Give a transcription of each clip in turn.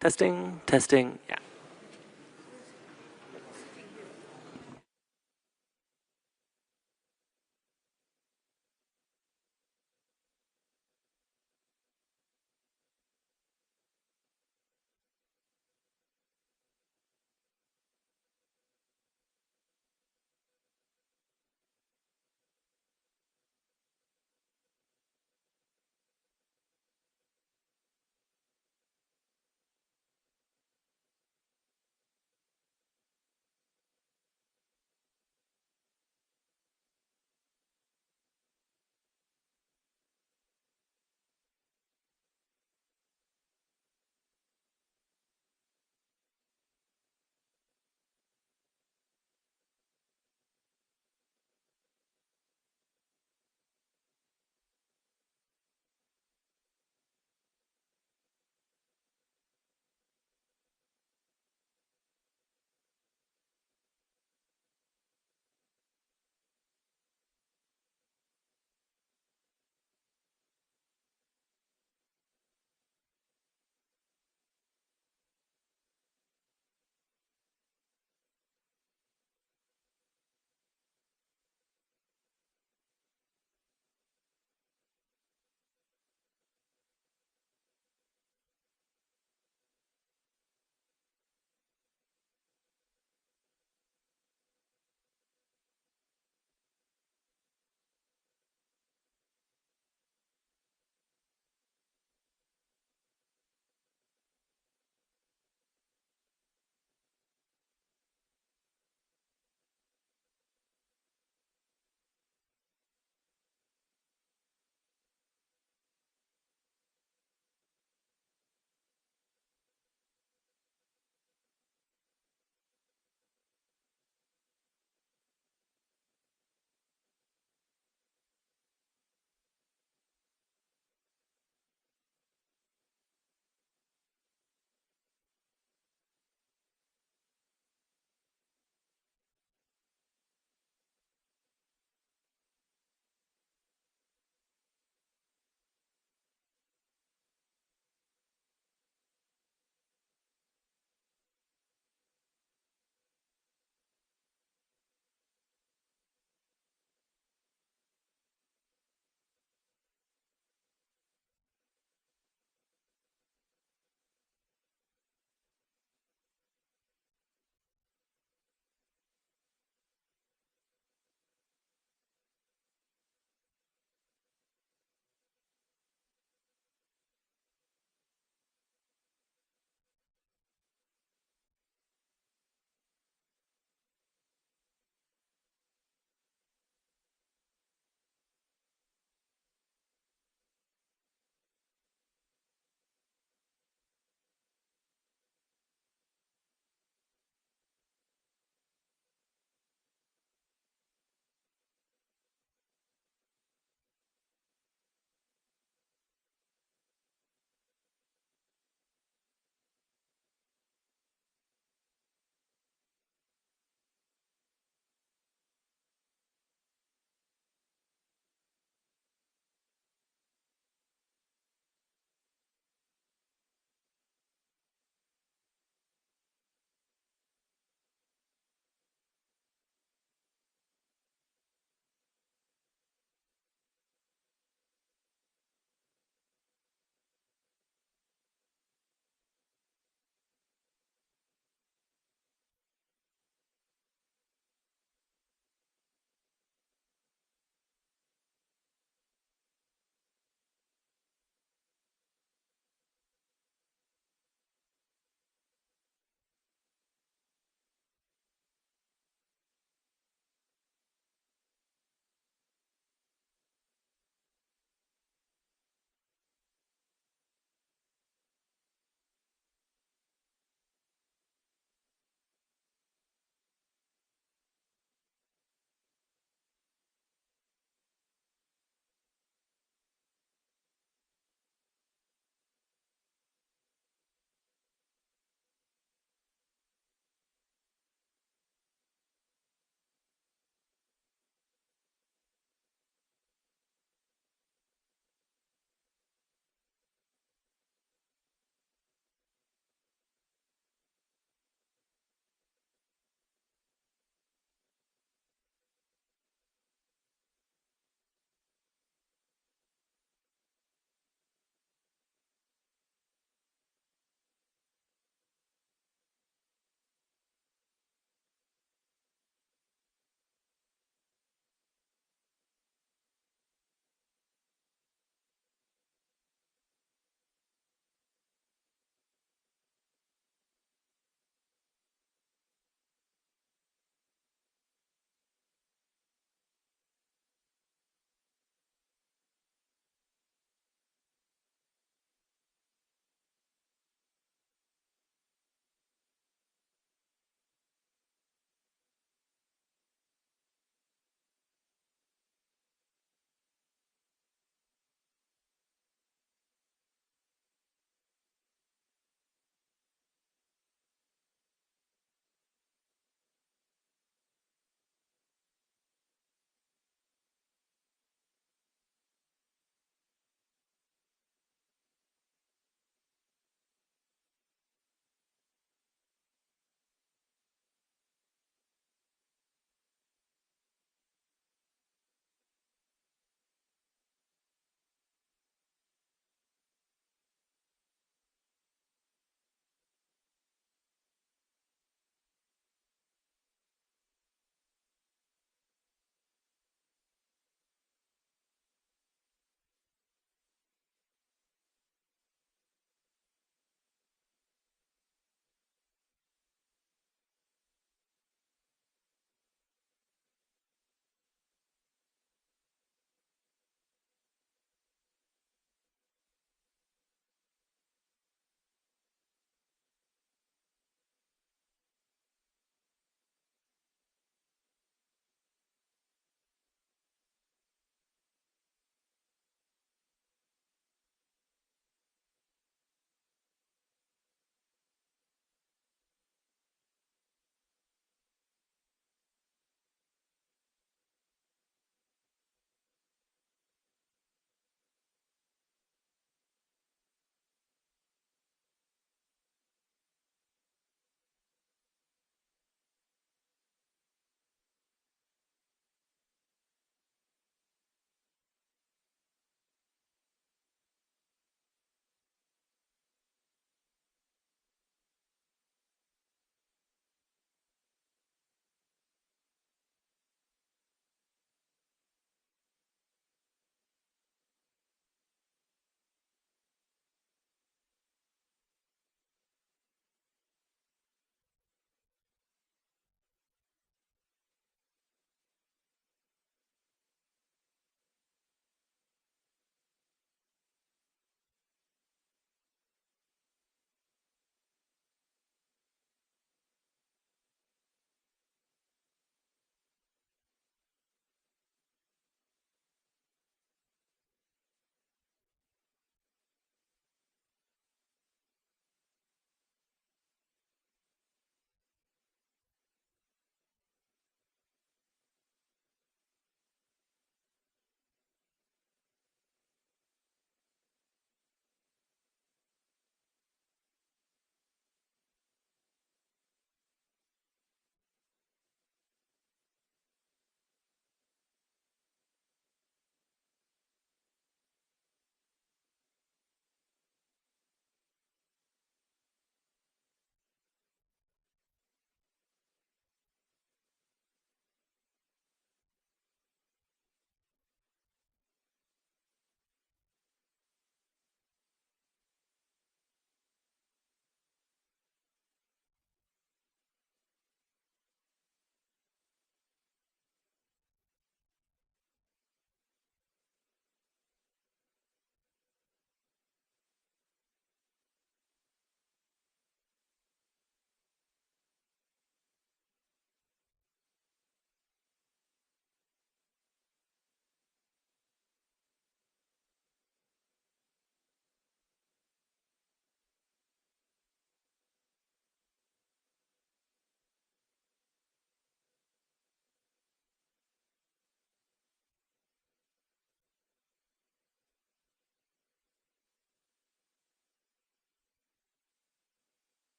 Testing, testing, yeah.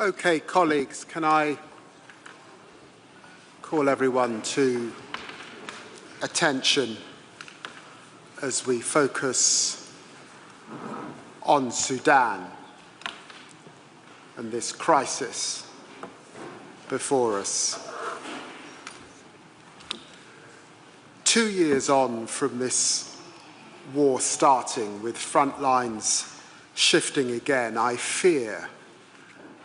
Okay, colleagues, can I call everyone to attention as we focus on Sudan and this crisis before us. 2 years on from this war starting, with front lines shifting again, I fear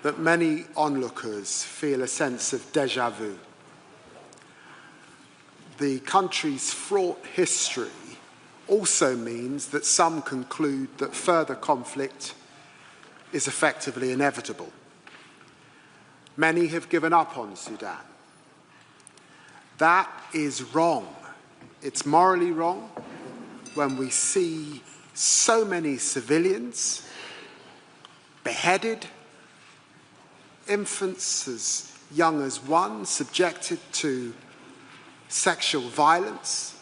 that many onlookers feel a sense of déjà vu. The country's fraught history also means that some conclude that further conflict is effectively inevitable. Many have given up on Sudan. That is wrong. It's morally wrong when we see so many civilians beheaded, infants as young as 1 subjected to sexual violence,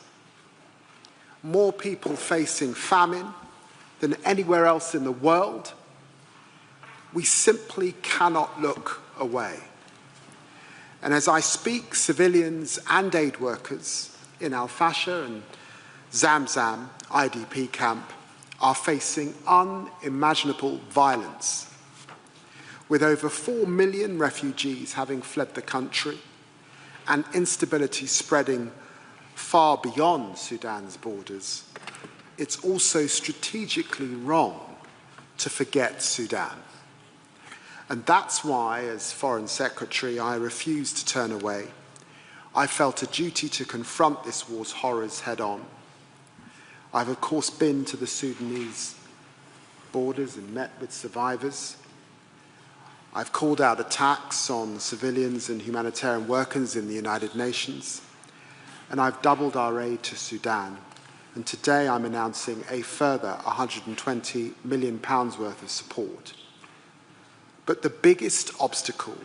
more people facing famine than anywhere else in the world. We simply cannot look away. And as I speak, civilians and aid workers in Al Fasher and Zamzam IDP camp are facing unimaginable violence, with over 4 million refugees having fled the country and instability spreading far beyond Sudan's borders. It's also strategically wrong to forget Sudan. And that's why, as Foreign Secretary, I refused to turn away. I felt a duty to confront this war's horrors head-on. I've, of course, been to the Sudanese borders and met with survivors. I've called out attacks on civilians and humanitarian workers in the United Nations, and I've doubled our aid to Sudan. And today I'm announcing a further £120 million worth of support. But the biggest obstacle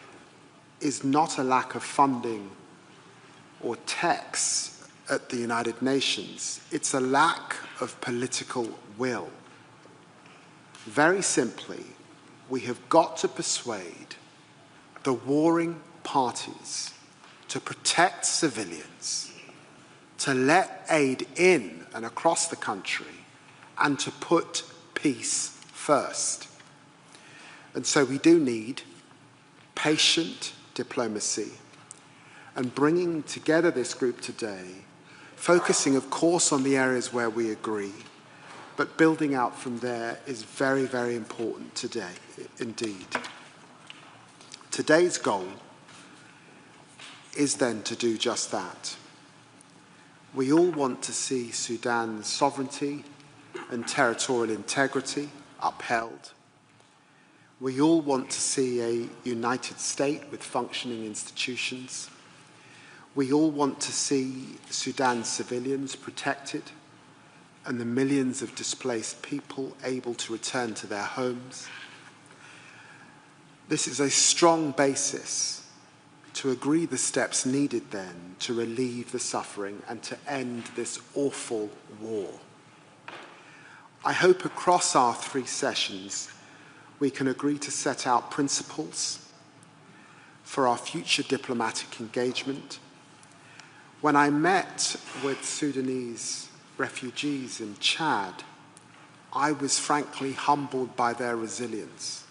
is not a lack of funding or texts at the United Nations. It's a lack of political will. Very simply, we have got to persuade the warring parties to protect civilians, to let aid in and across the country, and to put peace first. And so we do need patient diplomacy, and bringing together this group today, focusing, of course, on the areas where we agree, but building out from there is very, very important today, indeed. Today's goal is then to do just that. We all want to see Sudan's sovereignty and territorial integrity upheld. We all want to see a united state with functioning institutions. We all want to see Sudan's civilians protected and the millions of displaced people able to return to their homes. This is a strong basis to agree the steps needed then to relieve the suffering and to end this awful war. I hope across our 3 sessions we can agree to set out principles for our future diplomatic engagement. When I met with Sudanese refugees in Chad, I was frankly humbled by their resilience.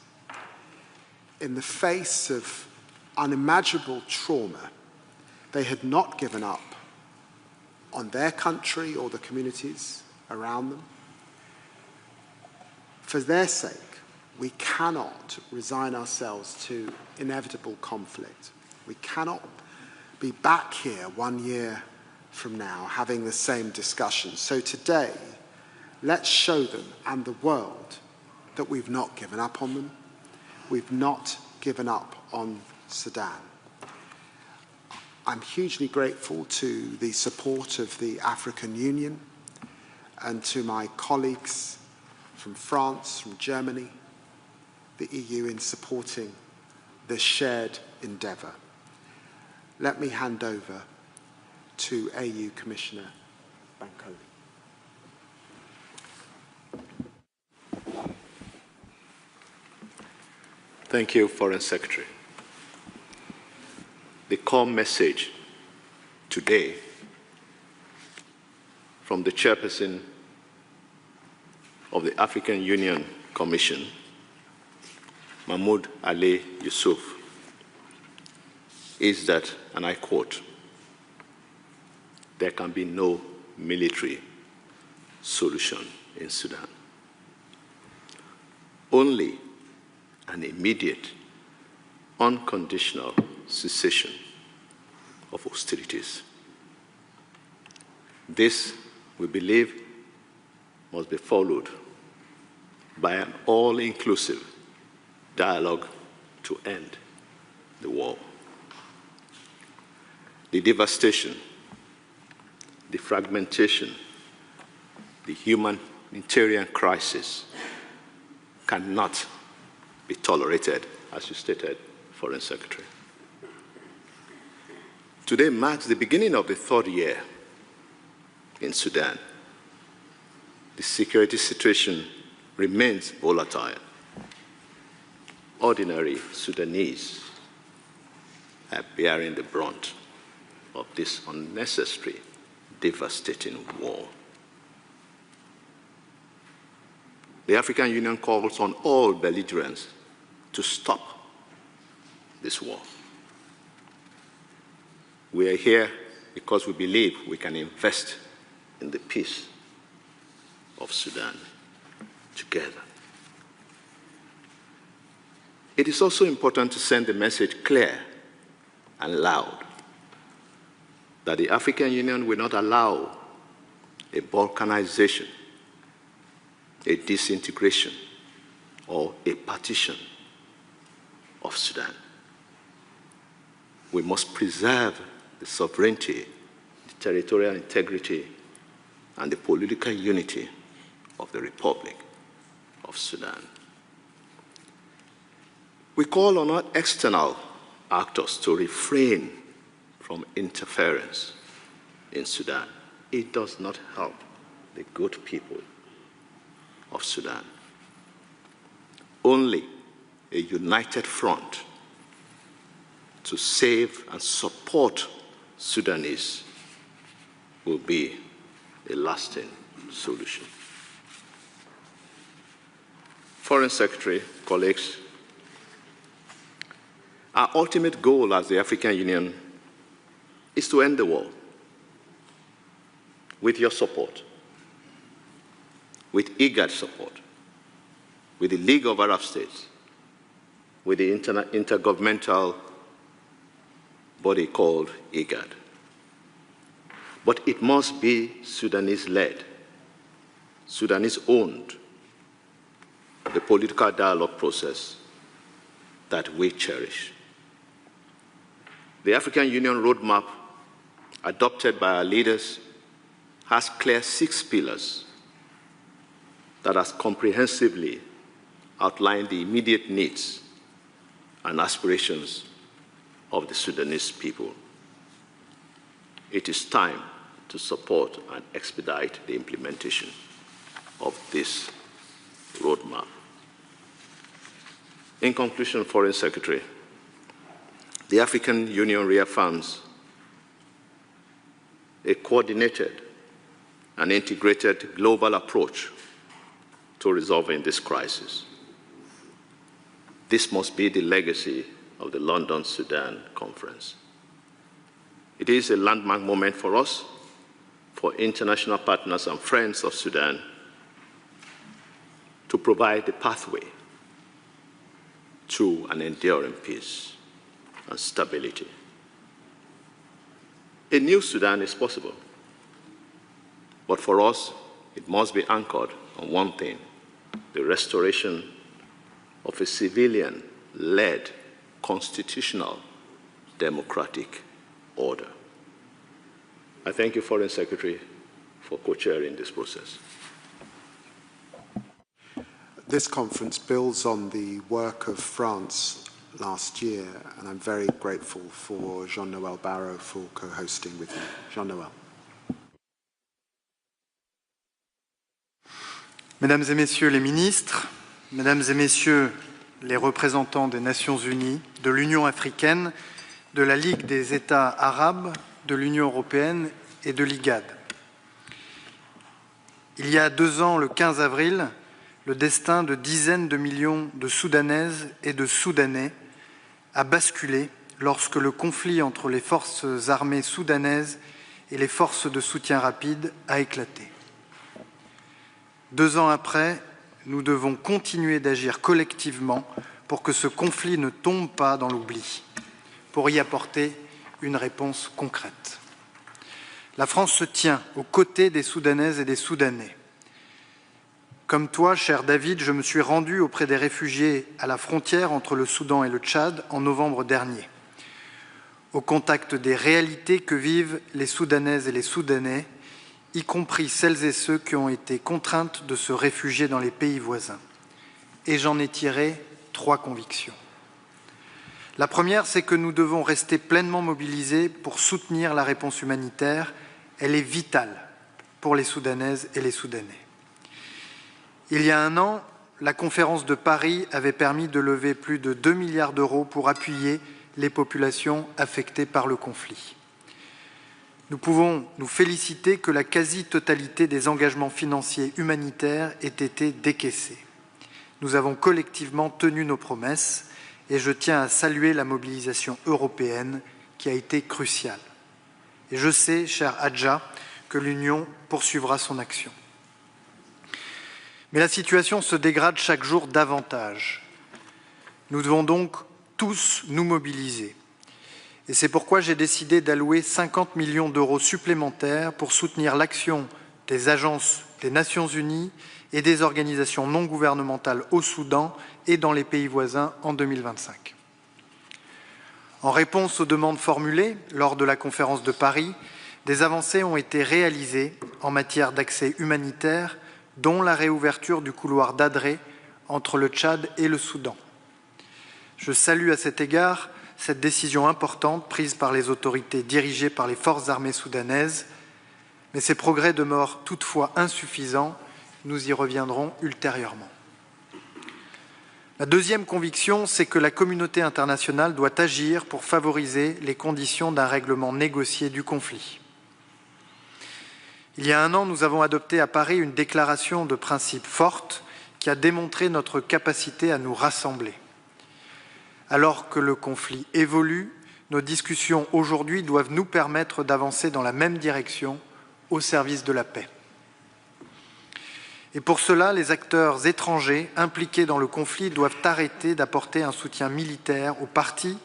In the face of unimaginable trauma, they had not given up on their country or the communities around them. For their sake, we cannot resign ourselves to inevitable conflict. We cannot be back here 1 year from now having the same discussion. So today, let's show them and the world that we've not given up on them. We've not given up on Sudan. I'm hugely grateful to the support of the African Union and to my colleagues from France, from Germany, the EU in supporting this shared endeavour. Let me hand over to AU Commissioner Bankole. Thank you, Foreign Secretary. The core message today from the chairperson of the African Union Commission, Mahmoud Ali Yusuf, is that, and I quote, there can be no military solution in Sudan. Only an immediate, unconditional cessation of hostilities. This, we believe, must be followed by an all-inclusive dialogue to end the war. The devastation, the fragmentation, the humanitarian crisis cannot be tolerated, as you stated, Foreign Secretary. Today marks the beginning of the third year in Sudan. The security situation remains volatile. Ordinary Sudanese are bearing the brunt of this unnecessary, devastating war. The African Union calls on all belligerents to stop this war. We are here because we believe we can invest in the peace of Sudan together. It is also important to send the message clear and loud that the African Union will not allow a balkanization, a disintegration, or a partition of Sudan. We must preserve the sovereignty, the territorial integrity, and the political unity of the Republic of Sudan. We call on all external actors to refrain from interference in Sudan. It does not help the good people of Sudan. Only a united front to save and support Sudanese will be a lasting solution. Foreign Secretary, colleagues, our ultimate goal as the African Union is to end the war with your support, with IGAD support, with the League of Arab States, with the intergovernmental body called IGAD. But it must be Sudanese-led, Sudanese-owned, the political dialogue process that we cherish. The African Union roadmap adopted by our leaders has clear 6 pillars that has comprehensively outlined the immediate needs and aspirations of the Sudanese people. It is time to support and expedite the implementation of this roadmap. In conclusion, Foreign Secretary, the African Union reaffirms a coordinated and integrated global approach to resolving this crisis. This must be the legacy of the London Sudan Conference. It is a landmark moment for us, for international partners and friends of Sudan, to provide a pathway to an enduring peace and stability. A new Sudan is possible, but for us, it must be anchored on one thing: the restoration of a civilian-led, constitutional, democratic order. I thank you, Foreign Secretary, for co-chairing this process. This conference builds on the work of France last year, and I'm very grateful for Jean-Noël Barrot for co-hosting with me. Jean-Noël. Mesdames et Messieurs les ministres, Mesdames et Messieurs les représentants des Nations Unies, de l'Union africaine, de la Ligue des États arabes, de l'Union européenne et de l'IGAD. Il y a 2 ans, le 15 avril, le destin de dizaines de millions de Soudanaises et de Soudanais a basculé lorsque le conflit entre les forces armées soudanaises et les forces de soutien rapide a éclaté. 2 ans après, nous devons continuer d'agir collectivement pour que ce conflit ne tombe pas dans l'oubli, pour y apporter une réponse concrète. La France se tient aux côtés des Soudanaises et des Soudanais. Comme toi, cher David, je me suis rendu auprès des réfugiés à la frontière entre le Soudan et le Tchad en novembre dernier, au contact des réalités que vivent les Soudanaises et les Soudanais, y compris celles et ceux qui ont été contraintes de se réfugier dans les pays voisins. Et j'en ai tiré 3 convictions. La première, c'est que nous devons rester pleinement mobilisés pour soutenir la réponse humanitaire. Elle est vitale pour les Soudanaises et les Soudanais. Il y a 1 an, la conférence de Paris avait permis de lever plus de 2 milliards d'euros pour appuyer les populations affectées par le conflit. Nous pouvons nous féliciter que la quasi-totalité des engagements financiers humanitaires ait été décaissée. Nous avons collectivement tenu nos promesses et je tiens à saluer la mobilisation européenne qui a été cruciale. Et je sais, cher Hadja, que l'Union poursuivra son action. Mais la situation se dégrade chaque jour davantage. Nous devons donc tous nous mobiliser. Et c'est pourquoi j'ai décidé d'allouer 50 millions d'euros supplémentaires pour soutenir l'action des agences des Nations Unies et des organisations non gouvernementales au Soudan et dans les pays voisins en 2025. En réponse aux demandes formulées lors de la conférence de Paris, des avancées ont été réalisées en matière d'accès humanitaire, dont la réouverture du couloir d'Adré entre le Tchad et le Soudan. Je salue à cet égard cette décision importante prise par les autorités dirigées par les forces armées soudanaises, mais ces progrès demeurent toutefois insuffisants. Nous y reviendrons ultérieurement. La deuxième conviction, c'est que la communauté internationale doit agir pour favoriser les conditions d'un règlement négocié du conflit. Il y a 1 an, nous avons adopté à Paris une déclaration de principe forte qui a démontré notre capacité à nous rassembler. Alors que le conflit évolue, nos discussions aujourd'hui doivent nous permettre d'avancer dans la même direction au service de la paix. Et pour cela, les acteurs étrangers impliqués dans le conflit doivent arrêter d'apporter un soutien militaire aux partis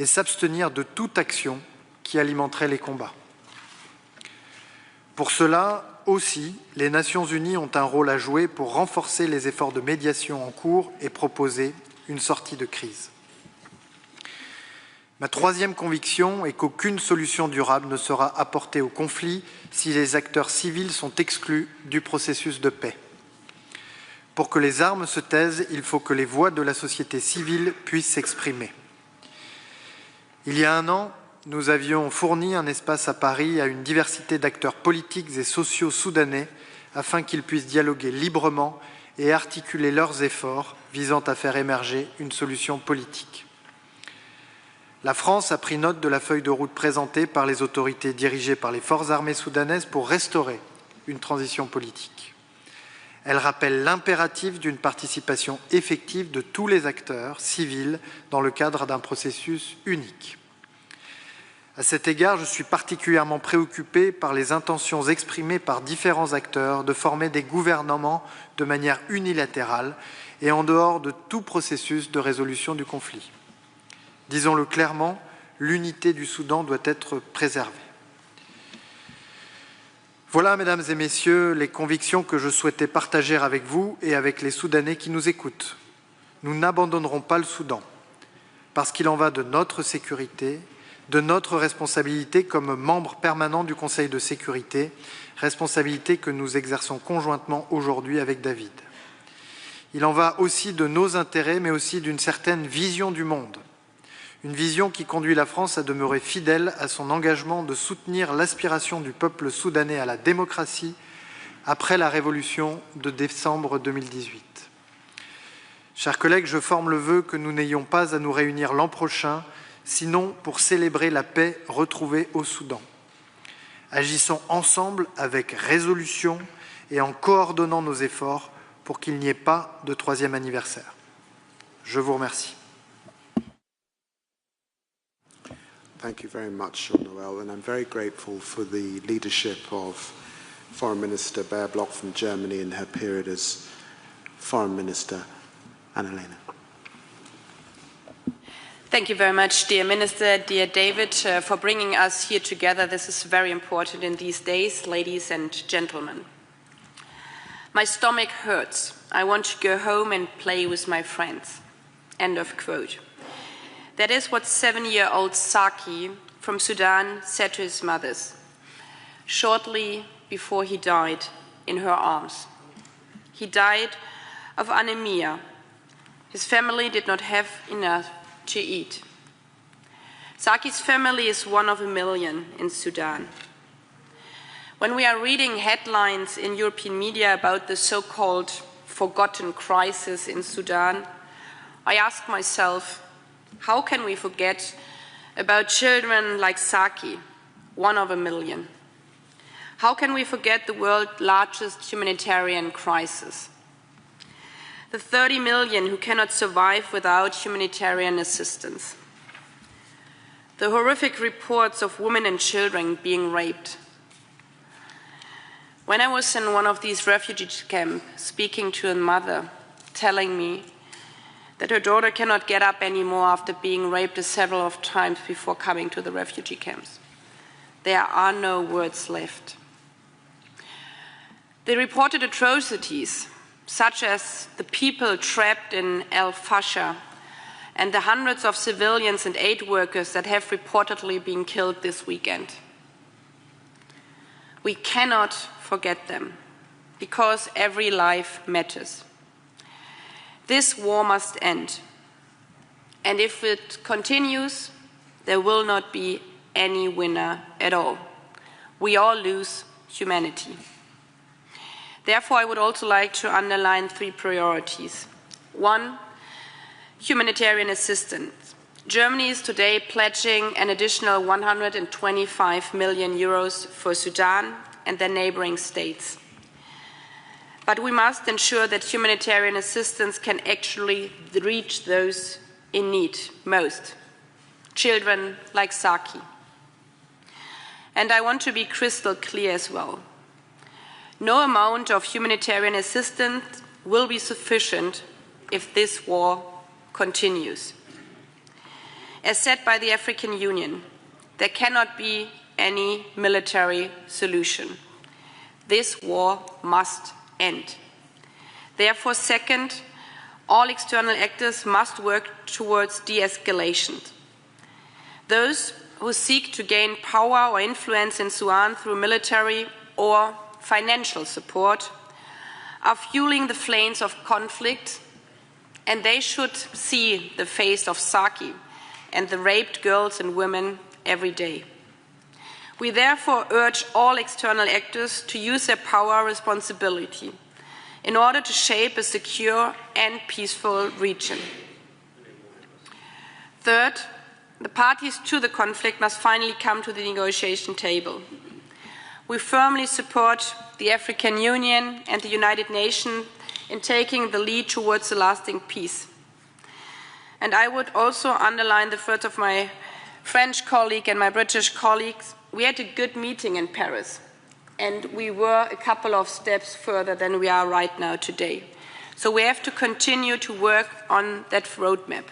et s'abstenir de toute action qui alimenterait les combats. Pour cela aussi, les Nations Unies ont un rôle à jouer pour renforcer les efforts de médiation en cours et proposer une sortie de crise. Ma troisième conviction est qu'aucune solution durable ne sera apportée au conflit si les acteurs civils sont exclus du processus de paix. Pour que les armes se taisent, il faut que les voix de la société civile puissent s'exprimer. Il y a 1 an, nous avions fourni un espace à Paris à une diversité d'acteurs politiques et sociaux soudanais afin qu'ils puissent dialoguer librement et articuler leurs efforts visant à faire émerger une solution politique. La France a pris note de la feuille de route présentée par les autorités dirigées par les forces armées soudanaises pour restaurer une transition politique. Elle rappelle l'impératif d'une participation effective de tous les acteurs civils dans le cadre d'un processus unique. À cet égard, je suis particulièrement préoccupé par les intentions exprimées par différents acteurs de former des gouvernements de manière unilatérale et en dehors de tout processus de résolution du conflit. Disons-le clairement, l'unité du Soudan doit être préservée. Voilà, mesdames et messieurs, les convictions que je souhaitais partager avec vous et avec les Soudanais qui nous écoutent. Nous n'abandonnerons pas le Soudan, parce qu'il en va de notre sécurité, de notre responsabilité comme membre permanent du Conseil de sécurité, responsabilité que nous exerçons conjointement aujourd'hui avec David. Il en va aussi de nos intérêts, mais aussi d'une certaine vision du monde. Une vision qui conduit la France à demeurer fidèle à son engagement de soutenir l'aspiration du peuple soudanais à la démocratie après la révolution de décembre 2018. Chers collègues, je forme le vœu que nous n'ayons pas à nous réunir l'an prochain, sinon pour célébrer la paix retrouvée au Soudan. Agissons ensemble avec résolution et en coordonnant nos efforts pour qu'il n'y ait pas de troisième anniversaire. Je vous remercie. Thank you very much, Jean-Noël, and I'm very grateful for the leadership of Foreign Minister Baerbock from Germany in her period as Foreign Minister. Annalena. Thank you very much, dear Minister, dear David, for bringing us here together. This is very important in these days, ladies and gentlemen. My stomach hurts. I want to go home and play with my friends. End of quote. That is what 7-year-old Saki from Sudan said to his mothers shortly before he died in her arms. He died of anemia. His family did not have enough to eat. Saki's family is one of a million in Sudan. When we are reading headlines in European media about the so-called forgotten crisis in Sudan, I ask myself, how can we forget about children like Saki, one of a million? How can we forget the world's largest humanitarian crisis? The 30 million who cannot survive without humanitarian assistance. The horrific reports of women and children being raped. When I was in one of these refugee camps, speaking to a mother, telling me that her daughter cannot get up anymore after being raped several times before coming to the refugee camps. There are no words left. The reported atrocities, such as the people trapped in El Fasher and the hundreds of civilians and aid workers that have reportedly been killed this weekend. We cannot forget them, because every life matters. This war must end, and if it continues, there will not be any winner at all. We all lose humanity. Therefore, I would also like to underline 3 priorities. 1, humanitarian assistance. Germany is today pledging an additional 125 million euros for Sudan and their neighboring states. But we must ensure that humanitarian assistance can actually reach those in need most, children like Saki. And I want to be crystal clear as well. No amount of humanitarian assistance will be sufficient if this war continues. As said by the African Union, there cannot be any military solution. This war must end. Therefore, second, all external actors must work towards de-escalation. Those who seek to gain power or influence in Sudan through military or financial support are fueling the flames of conflict, and they should see the face of Saki and the raped girls and women every day. We therefore urge all external actors to use their power responsibility in order to shape a secure and peaceful region. Third, the parties to the conflict must finally come to the negotiation table. We firmly support the African Union and the United Nations in taking the lead towards a lasting peace. And I would also underline the words of my French colleague and my British colleagues. We had a good meeting in Paris, and we were a couple of steps further than we are right now today. So we have to continue to work on that roadmap.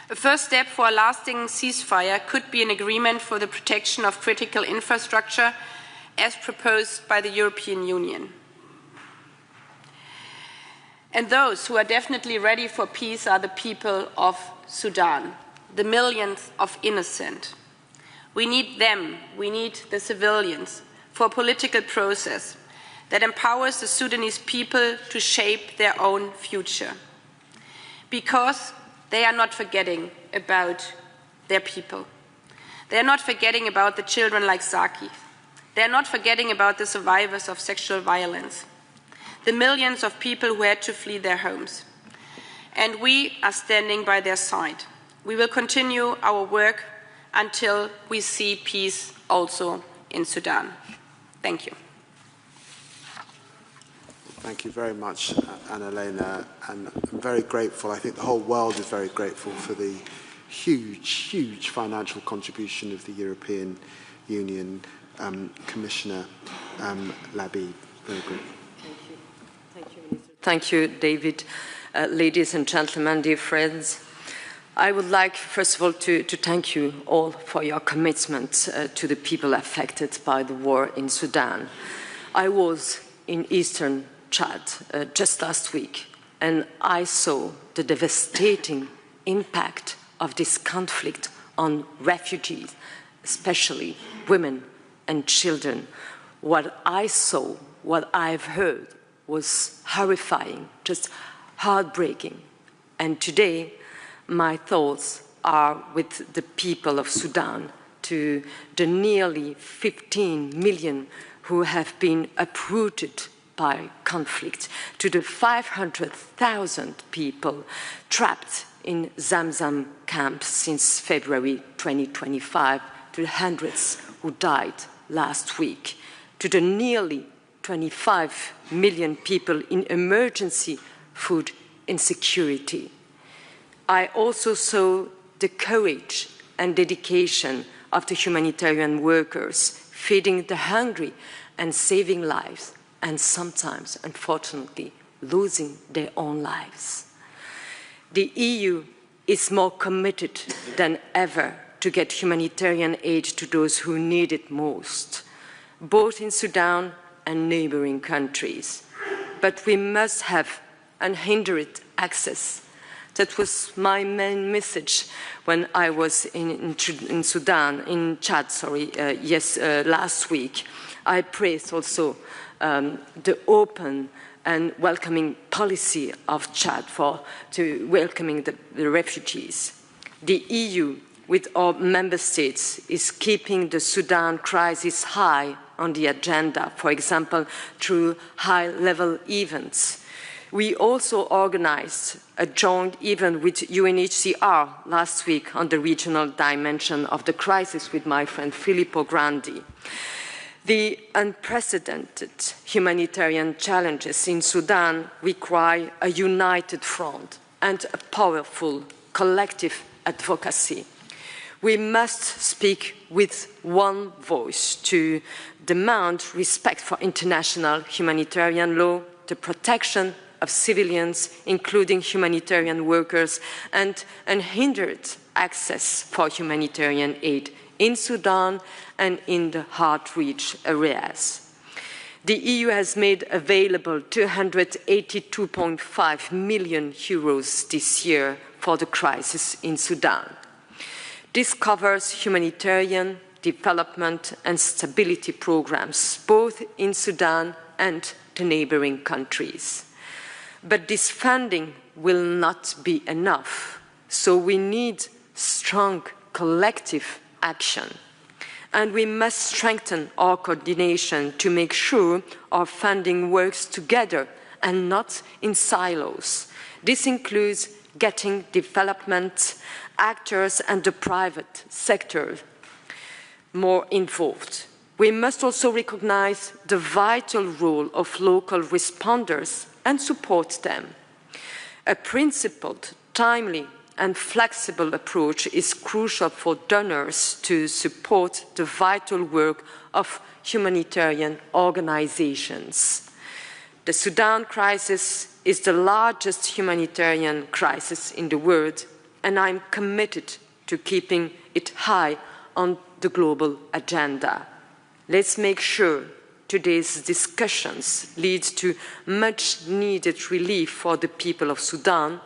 A first step for a lasting ceasefire could be an agreement for the protection of critical infrastructure as proposed by the European Union. And those who are definitely ready for peace are the people of Sudan, the millions of innocent. We need them, we need the civilians, for a political process that empowers the Sudanese people to shape their own future. Because they are not forgetting about their people. They are not forgetting about the children like Saki. They are not forgetting about the survivors of sexual violence, the millions of people who had to flee their homes, and we are standing by their side. We will continue our work until we see peace also in Sudan. Thank you. Thank you very much, Anna-Lena, and I'm very grateful. I think the whole world is very grateful for the huge, huge financial contribution of the European Union. Commissioner Lammy. Very good. Thank you. Thank you, Minister. Thank you, David. Ladies and gentlemen, dear friends, I would like, first of all, to thank you all for your commitment to the people affected by the war in Sudan. I was in eastern Chad just last week, and I saw the devastating impact of this conflict on refugees, especially women and children. What I saw, what I've heard, was horrifying, just heartbreaking. And today, my thoughts are with the people of Sudan, to the nearly 15 million who have been uprooted by conflict, to the 500,000 people trapped in Zamzam camps since February 2025, to the hundreds who died last week, to the nearly 25 million people in emergency food insecurity. I also saw the courage and dedication of the humanitarian workers feeding the hungry and saving lives, and sometimes, unfortunately, losing their own lives. The EU is more committed than ever to get humanitarian aid to those who need it most, both in Sudan and neighboring countries. But we must have unhindered access. That was my main message when I was in Chad, last week. I praised also the open and welcoming policy of Chad to welcoming the refugees. The EU, with our member states, is keeping the Sudan crisis high on the agenda, for example, through high-level events. We also organized a joint event with UNHCR last week on the regional dimension of the crisis with my friend Filippo Grandi. The unprecedented humanitarian challenges in Sudan require a united front and a powerful collective advocacy. We must speak with one voice to demand respect for international humanitarian law, the protection of civilians, including humanitarian workers, and unhindered access for humanitarian aid in Sudan and in the hard-reach areas. The EU has made available €282.5 million this year for the crisis in Sudan. This covers humanitarian, development and stability programs, both in Sudan and the neighboring countries. But this funding will not be enough, so we need strong collective action. And we must strengthen our coordination to make sure our funding works together and not in silos. This includes getting development actors and the private sector more involved. We must also recognize the vital role of local responders and support them. A principled, timely, and flexible approach is crucial for donors to support the vital work of humanitarian organizations. The Sudan crisis is the largest humanitarian crisis in the world, and I'm committed to keeping it high on the global agenda. Let's make sure today's discussions lead to much-needed relief for the people of Sudan.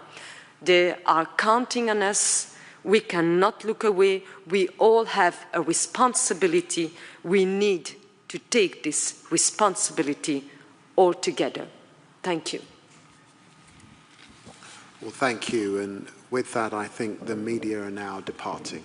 They are counting on us. We cannot look away. We all have a responsibility. We need to take this responsibility all together. Thank you. Well, thank you. And with that, I think the media are now departing.